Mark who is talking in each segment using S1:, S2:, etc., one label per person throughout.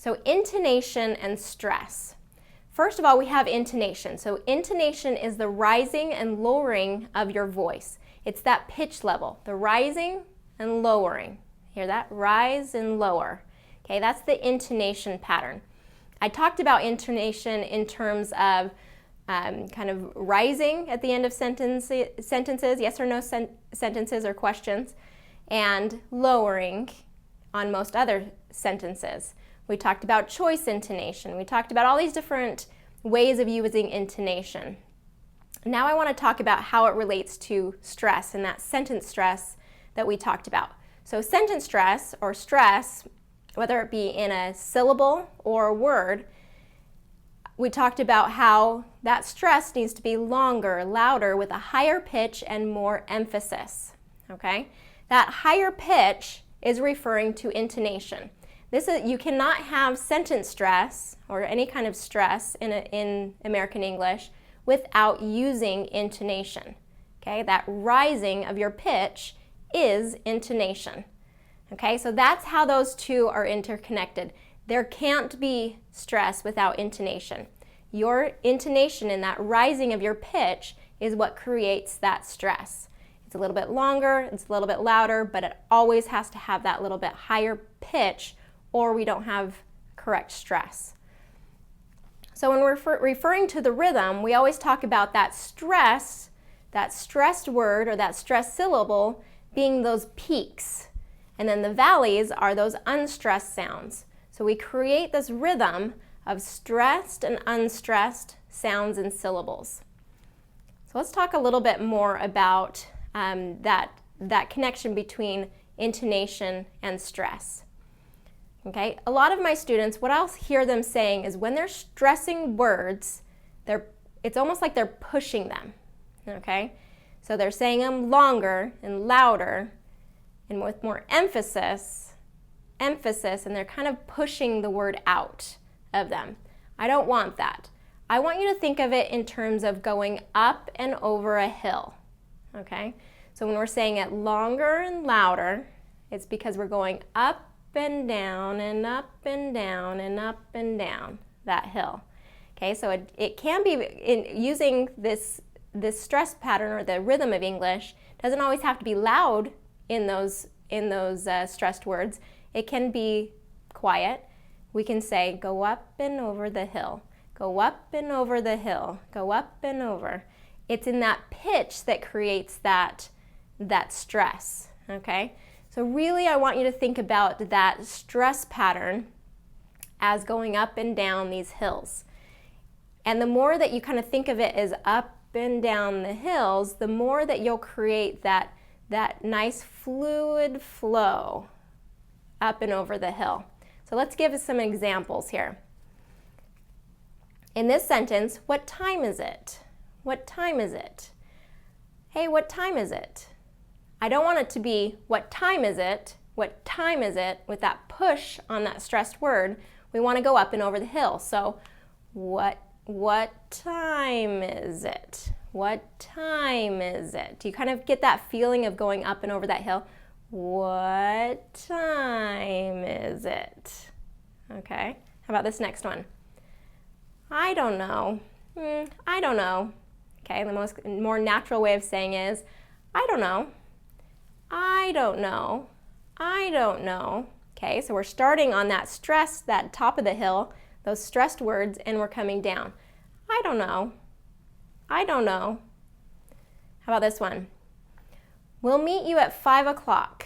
S1: So intonation and stress. First of all, we have intonation. So intonation is the rising and lowering of your voice. It's that pitch level, the rising and lowering. Hear that? Rise and lower. Okay, that's the intonation pattern. I talked about intonation in terms of kind of rising at the end of sentences, yes or no sentences or questions, and lowering on most other sentences. We talked about choice intonation. We talked about all these different ways of using intonation. Now I want to talk about how it relates to stress and that sentence stress that we talked about. So sentence stress or stress, whether it be in a syllable or a word, we talked about how that stress needs to be longer, louder, with a higher pitch and more emphasis, okay? That higher pitch is referring to intonation. You cannot have sentence stress or any kind of stress in American English without using intonation, okay? That rising of your pitch is intonation, okay? So that's how those two are interconnected. There can't be stress without intonation. Your intonation and that rising of your pitch is what creates that stress. It's a little bit longer, it's a little bit louder, but it always has to have that little bit higher pitch or we don't have correct stress. So when we're referring to the rhythm, we always talk about that stress, that stressed word or that stressed syllable being those peaks. And then the valleys are those unstressed sounds. So we create this rhythm of stressed and unstressed sounds and syllables. So let's talk a little bit more about that connection between intonation and stress. Okay, a lot of my students, what I'll hear them saying is when they're stressing words, it's almost like they're pushing them. Okay, so they're saying them longer and louder and with more emphasis, and they're kind of pushing the word out of them. I don't want that. I want you to think of it in terms of going up and over a hill, okay? So when we're saying it longer and louder, it's because we're going up and down and up and down and up and down that hill, okay? So it can be, using this stress pattern or the rhythm of English, doesn't always have to be loud in those stressed words. It can be quiet. We can say, go up and over the hill, go up and over the hill, go up and over. It's in that pitch that creates that stress, okay? So really I want you to think about that stress pattern as going up and down these hills. And the more that you kind of think of it as up and down the hills, the more that you'll create that nice fluid flow up and over the hill. So let's give us some examples here. In this sentence, what time is it? What time is it? Hey, what time is it? I don't want it to be, what time is it? What time is it? With that push on that stressed word, we want to go up and over the hill. So, what time is it? What time is it? Do you kind of get that feeling of going up and over that hill? What time is it? Okay, how about this next one? I don't know. I don't know. Okay, the more natural way of saying is, I don't know. I don't know. I don't know. Okay, so we're starting on that stress, that top of the hill, those stressed words, and we're coming down. I don't know. I don't know. How about this one? We'll meet you at 5 o'clock.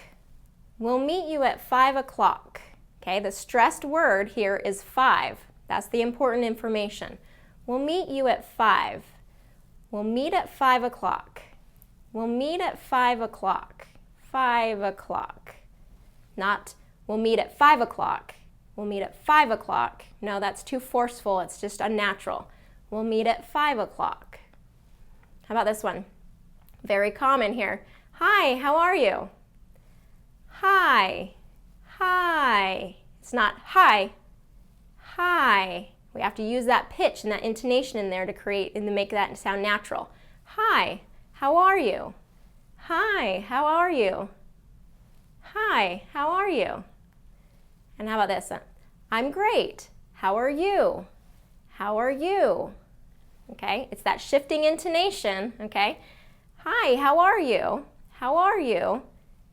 S1: We'll meet you at 5 o'clock. Okay, the stressed word here is 5. That's the important information. We'll meet you at 5. We'll meet at 5 o'clock. We'll meet at 5 o'clock. 5 o'clock. Not, we'll meet at 5 o'clock. We'll meet at 5 o'clock. No, that's too forceful. It's just unnatural. We'll meet at 5 o'clock. How about this one? Very common here. Hi, how are you? Hi. Hi. It's not hi. Hi. We have to use that pitch and that intonation in there to create and to make that sound natural. Hi, how are you? Hi, how are you? Hi, how are you? And how about this? I'm great. How are you? How are you? Okay, it's that shifting intonation, okay? Hi, how are you? How are you?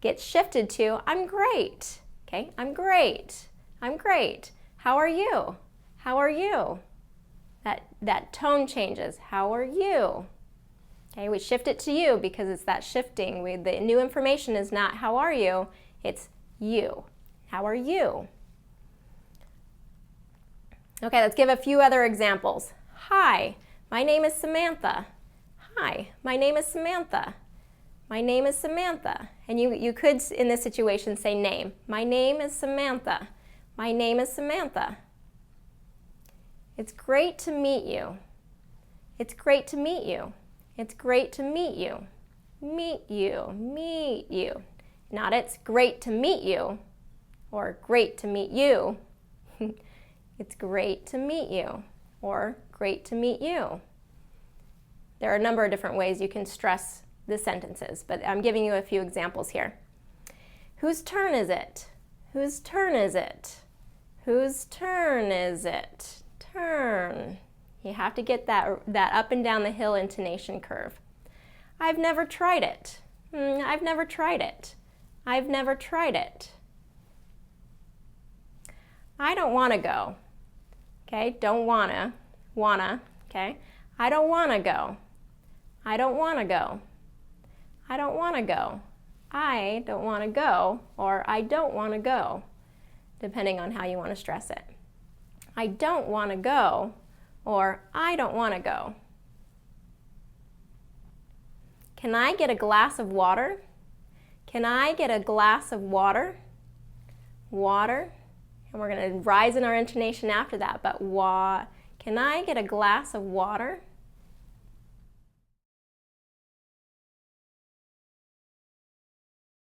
S1: Gets shifted to, I'm great. Okay, I'm great. I'm great. How are you? How are you? That tone changes. How are you? Okay, we shift it to you because it's that shifting. The new information is not how are you, it's you. How are you? Okay, let's give a few other examples. Hi, my name is Samantha. Hi, my name is Samantha. My name is Samantha. And you could, in this situation, say name. My name is Samantha. My name is Samantha. It's great to meet you. It's great to meet you. It's great to meet you. Meet you. Meet you. Not it's great to meet you or great to meet you. It's great to meet you or great to meet you. There are a number of different ways you can stress the sentences, but I'm giving you a few examples here. Whose turn is it? Whose turn is it? Whose turn is it? Turn. You have to get that up and down the hill intonation curve. I've never tried it. I've never tried it. I've never tried it. I don't want to go. Okay, don't wanna, okay? I don't want to go. I don't want to go. I don't want to go. I don't want to go, or I don't want to go, depending on how you want to stress it. I don't want to go, or I don't want to go. Can I get a glass of water? Can I get a glass of water? Water. And we're going to rise in our intonation after that, but can I get a glass of water?